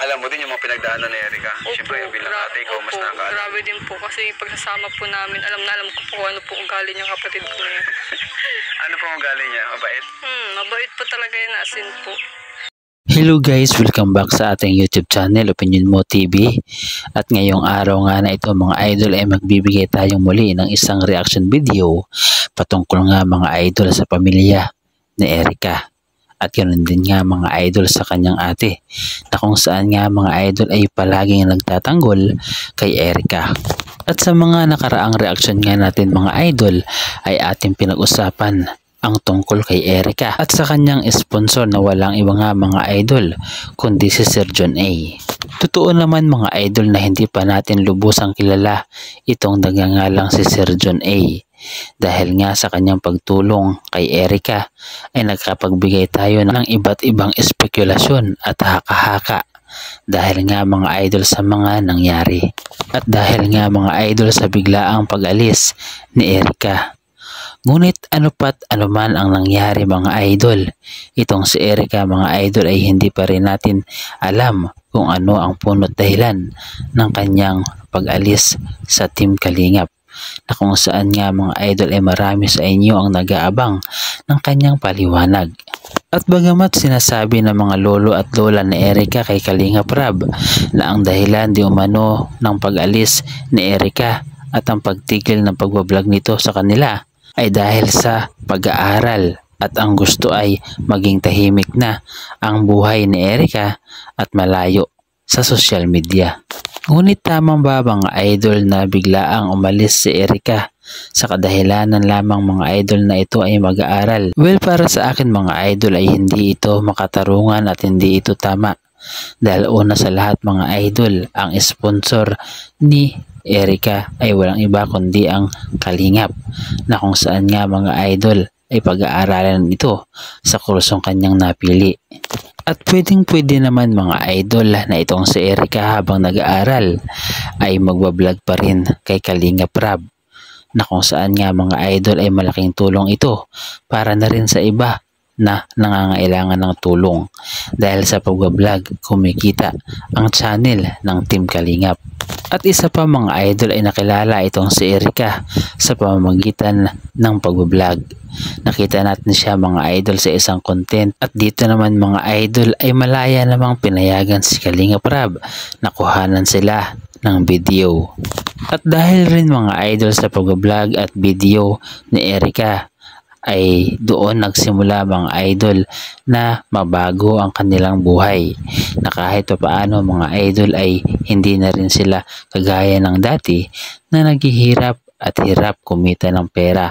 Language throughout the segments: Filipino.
alam mo din yung mga pinagdaanan ni Erica. Siyempre, bilang ate, ikaw mas nakakaalam. Grabe din po kasi pagsasama po namin, alam ko po ano po ugali niyang kapatid ko ngayon. Ano pong ugali niya? Mabait? Mabait po talaga yun, asin po. Hello guys, welcome back sa ating YouTube channel, Opinion Mo TV. At ngayong araw nga na ito mga idol ay magbibigay tayong muli ng isang reaction video patungkol nga mga idol sa pamilya ni Erica. At ganoon din nga mga idol sa kanyang ate na kung saan nga mga idol ay palaging nagtatanggol kay Erica. At sa mga nakaraang reaction nga natin mga idol ay ating pinag-usapan ang tungkol kay Erica at sa kanyang sponsor na walang iba nga mga idol kundi si Sir John A. Totoo naman mga idol na hindi pa natin lubusang kilala itong nagngangalang si Sir John A. Dahil nga sa kanyang pagtulong kay Erica ay nagkapagbigay tayo ng iba't ibang espekulasyon at haka-haka dahil nga mga idol sa mga nangyari at dahil nga mga idol sa biglaang pag-alis ni Erica. Ngunit ano pat anuman ang nangyari mga idol, itong si Erica mga idol ay hindi pa rin natin alam kung ano ang punot dahilan ng kanyang pag-alis sa Team Kalingap, na kung saan nga mga idol ay marami sa inyo ang nag-aabang ng kanyang paliwanag. At bagamat sinasabi ng mga lolo at lola ni Erica kay Kalingap Rab na ang dahilan di umano ng pag-alis ni Erica at ang pagtigil ng pagbablog nito sa kanila ay dahil sa pag-aaral at ang gusto ay maging tahimik na ang buhay ni Erica at malayo sa social media. Ngunit tamang ba mga idol na biglaang umalis si Erica sa kadahilanan lamang mga idol na ito ay mag-aaral? Well, para sa akin mga idol ay hindi ito makatarungan at hindi ito tama. Dahil una sa lahat mga idol, ang sponsor ni Erica ay walang iba kundi ang Kalingap, na kung saan nga mga idol ay pag-aaralan ito sa kursong kanyang napili. At pwede naman mga idol na itong si Erica habang nag-aaral ay magbablog pa rin kay Kalingap Rab, na kung saan nga mga idol ay malaking tulong ito para na rin sa iba na nangangailangan ng tulong dahil sa pagbablog kumikita ang channel ng Team Kalingap. At isa pa mga idol ay nakilala itong si Erica sa pamamagitan ng pagbablog. Nakita natin siya mga idol sa isang content at dito naman mga idol ay malaya namang pinayagan si Kalingap Rab na kuhanan sila ng video. At dahil rin mga idol sa pagbablog at video ni Erica ay doon nagsimula mga idol na mabago ang kanilang buhay, na kahit paano mga idol ay hindi na rin sila kagaya ng dati na naghihirap at hirap kumita ng pera,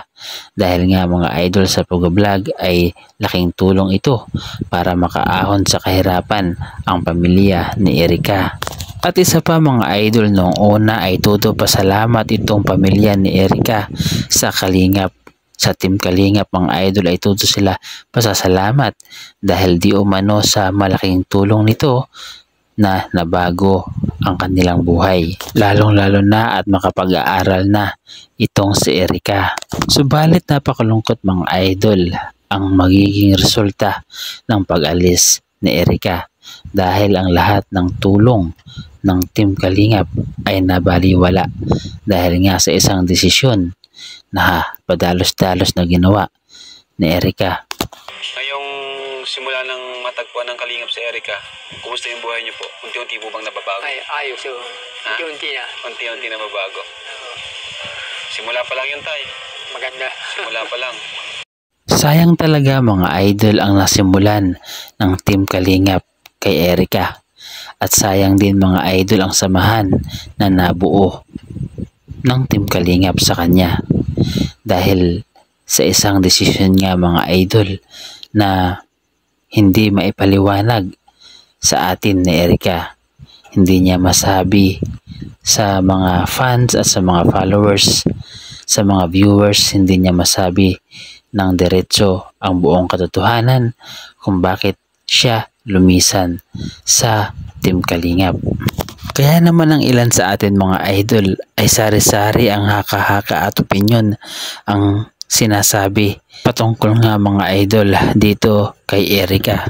dahil nga mga idol sa pag-vlog ay laking tulong ito para makaahon sa kahirapan ang pamilya ni Erica. At isa pa mga idol, noong una ay todo pasalamat itong pamilya ni Erica sa Kalingap. Sa Team Kalingap mga idol ay todo sila pasasalamat dahil di umano sa malaking tulong nito na nabago ang kanilang buhay, lalong-lalo na at makapag-aaral na itong si Erica. Subalit napakalungkot mga idol ang magiging resulta ng pag-alis ni Erica dahil ang lahat ng tulong ng Team Kalingap ay nabaliwala dahil nga sa isang desisyon na padalos-dalos na ginawa ni Erica. Ngayong simula ng matagpuan ng Kalingap si Erica, kumusta yung buhay niyo po? Unti-unti po bang nababago? Ay, ayos yun. Unti-unti na. Unti-unti na mabago. Simula pa lang yun, tay. Maganda. Simula pa lang. Sayang talaga mga idol ang nasimulan ng Team Kalingap kay Erica. At sayang din mga idol ang samahan na nabuo ng Team Kalingap sa kanya. Dahil sa isang desisyon nga mga idol na hindi maipaliwanag sa atin ni Erica. Hindi niya masabi sa mga fans at sa mga followers, sa mga viewers, hindi niya masabi ng diretso ang buong katotohanan kung bakit siya lumisan sa Team Kalingap. Kaya naman ang ilan sa atin mga idol ay sari-sari ang haka-haka at opinyon ang sinasabi patungkol nga mga idol dito kay Erica.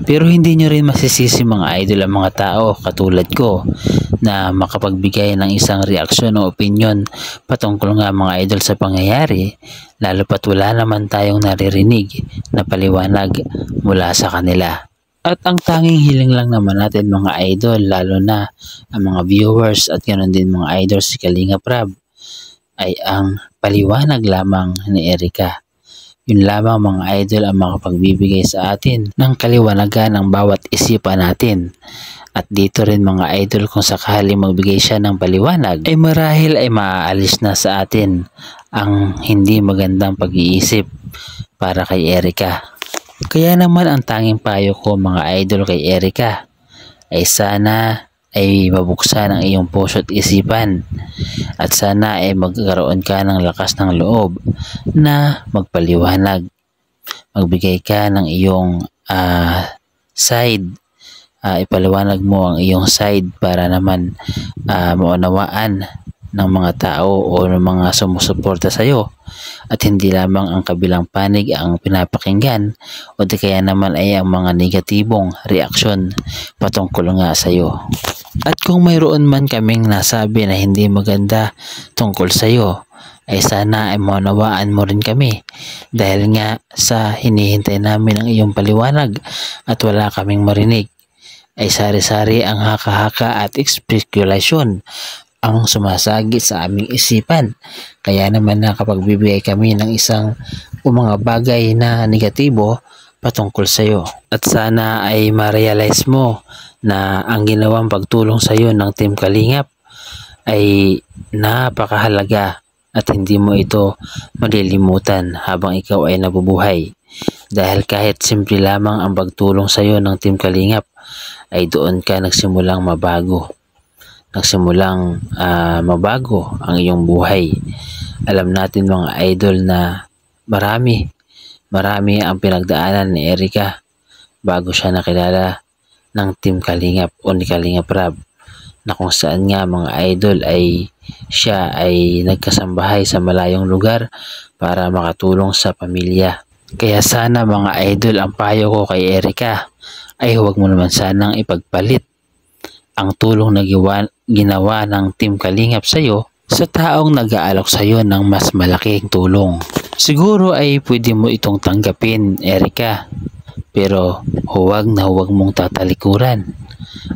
Pero hindi nyo rin masisisi mga idol ang mga tao katulad ko na makapagbigay ng isang reaksyon o opinion patungkol nga mga idol sa pangyayari, lalo pat wala naman tayong naririnig na paliwanag mula sa kanila. At ang tanging hiling lang naman natin mga idol, lalo na ang mga viewers at ganoon din mga idol si Kalinga Prab, ay ang paliwanag lamang ni Erica. Yun lamang mga idol ang makapagbibigay sa atin ng kaliwanagan ng bawat isipan natin. At dito rin mga idol, kung sakali magbigay siya ng paliwanag, ay marahil ay maaalis na sa atin ang hindi magandang pag-iisip para kay Erica. Kaya naman ang tanging payo ko mga idol kay Erica ay sana ay mabuksan ang iyong puso at isipan at sana ay magkaroon ka ng lakas ng loob na magpaliwanag. Magbigay ka ng iyong side, ipaliwanag mo ang iyong side para naman maunawaan ng mga tao o ng mga sumusuporta sa iyo at hindi lamang ang kabilang panig ang pinapakinggan o di kaya naman ay ang mga negatibong reaksyon patungkol nga sa iyo. At kung mayroon man kaming nasabi na hindi maganda tungkol sa iyo, ay sana ay maunawaan mo rin kami dahil nga sa hinihintay namin ang iyong paliwanag at wala kaming marinig ay sari-sari ang haka-haka at speculation ang sumasagi sa aming isipan. Kaya naman nakapagbibigay kami ng isang mga bagay na negatibo patungkol sa iyo. At sana ay ma-realize mo na ang ginawang pagtulong sa iyo ng Team Kalingap ay napakahalaga at hindi mo ito malilimutan habang ikaw ay nabubuhay. Dahil kahit simple lamang ang pagtulong sa iyo ng Team Kalingap ay doon ka nagsimulang mabago. Mabago ang iyong buhay. Alam natin mga idol na marami ang pinagdaanan ni Erica bago siya nakilala ng Team Kalingap o ni Kalinga Prab, na kung saan nga mga idol ay siya ay nagkasambahay sa malayong lugar para makatulong sa pamilya. Kaya sana mga idol, ang payo ko kay Erica ay huwag mo naman sanang ipagpalit ang tulong na ginawa ng Team Kalingap sa iyo sa taong nag-aalok sa iyo ng mas malaking tulong. Siguro ay pwede mo itong tanggapin, Erica, pero huwag na huwag mong tatalikuran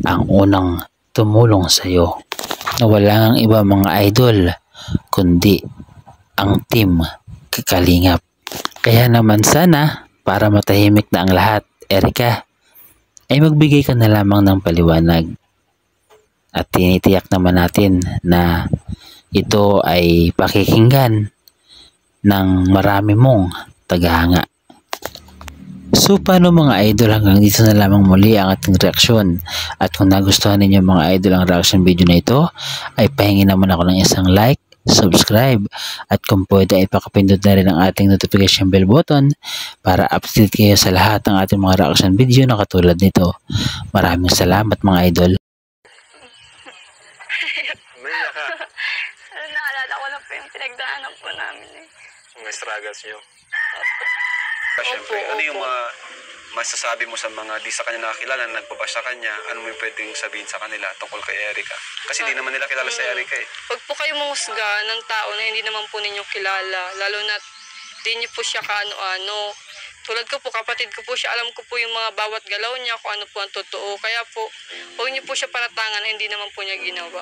ang unang tumulong sa iyo na wala ang iba mga idol kundi ang Team Kalingap. Kaya naman sana para matahimik na ang lahat, Erica, ay magbigay ka na lamang ng paliwanag. At tinitiyak naman natin na ito ay pakikinggan ng marami mong tagahanga. So paano mga idol, hanggang dito na lamang muli ang ating reaksyon. At kung nagustuhan ninyo mga idol ang reaction video na ito, ay pahingi naman ako ng isang like, subscribe, at kung pwede ay pakapindot na rin ang ating notification bell button para update kayo sa lahat ng ating mga reaction video na katulad nito. Maraming salamat mga idol. Maya ka. Naalala ko lang po yung pinagdaanan po namin eh. Mga struggles nyo. Opo, Siyempre, ano yung opo. mga masasabi mo sa mga di sa kanya nakakilala na nagpabasa sa kanya? Ano mo yung pwedeng sabihin sa kanila tungkol kay Erica? Kasi di naman nila kilala si Erica eh. Huwag po kayo mangusga ng tao na hindi naman po ninyo kilala. Lalo na di niyo po siya kaano-ano. Tulad ko po, kapatid ko po siya. Alam ko po yung mga bawat galaw niya, kung ano po ang totoo. Kaya po, huwag niyo po siya paratangan na hindi naman po niya ginawa.